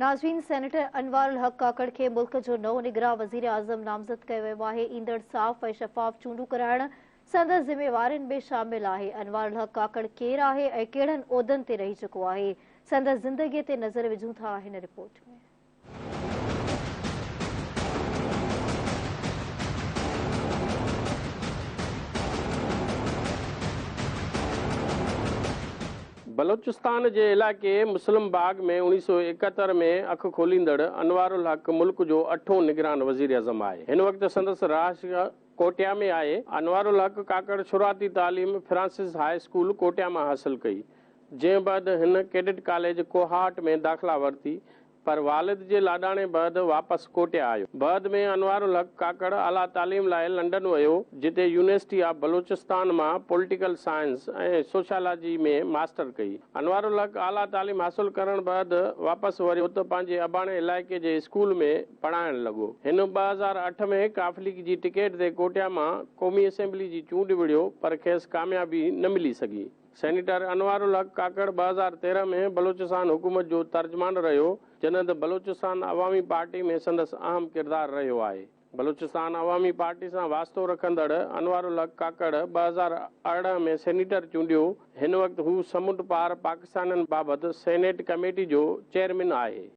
नाज़रीन, सेनेटर अनवारुल हक काकड़ के मुल्क जो नओं निगरान वज़ीर आज़म नामज़द कयो वियो आहे। ईंदड़ साफ़ ऐं शफ़ाफ़ चूंडूं कराइण संदसि ज़िम्मेवारियुनि में शामिल आहे। अनवारुल हक काकड़ केरु आहे ऐं कहिड़नि उहिदनि ते रही चुको आहे, संदसि ज़िंदगीअ ते नज़र विझूं था हिन रिपोर्ट में। बलोचिस्तान के इलाके मुस्लिम बाग में 1971 में अख खोलींदड़ अनवारुल हक मुल्क जो 8हों निगरान वज़ीर आज़म आहे। हिन वक्त संदसि रहाइश कोटिया में आहे। अनवारुल हक काकड़ शुरुआती तालीम फ्रांसिस हाई स्कूल कोटिया में हासिल कई, जंहिं बाद हिन कैडेट कॉलेज कोहाट में दाख़िला वरिती, पर वालिद जे लाॾाणे बाद वापस कोटिया आयो। बाद में अनवारुल हक काकड़ आला तालीम लाइ लंडन वियो, जिते यूनिवर्सिटी ऑफ बलोचिस्तान मां पॉलिटिकल साइंस ऐं सोशियोलॉजी में मास्टर कई। अनवारुल हक आला तालीम हासिल करण बाद वापस वरी उते पंहिंजे अबाणे इलाइक़े जे स्कूल में पढ़ाइण लॻो। हिन 2008 में काफ़िली जी टिकट ते कोटिया मां क़ौमी असेंबली जी चूंड विढ़ियो, पर खेसि कामयाबी न मिली सघी। सेनेटर अनवारुल हक काकड़ 2013 में बलोचिस्तान हुकूमत जो तर्जमान रहियो, जॾहिं बलोचिस्तान अवामी पार्टी में संदसि अहम किरदारु रहियो आहे। बलोचिस्तान अवामी पार्टी सां वास्तो रखंदड़ अनवारुल हक काकड़ 2018 में सेनेटर चूंडियो। हिन वक़्तु हू समुंड पार पाकिस्तानियुनि बाबति सेनेट कमेटी जो चेयरमैन आहे।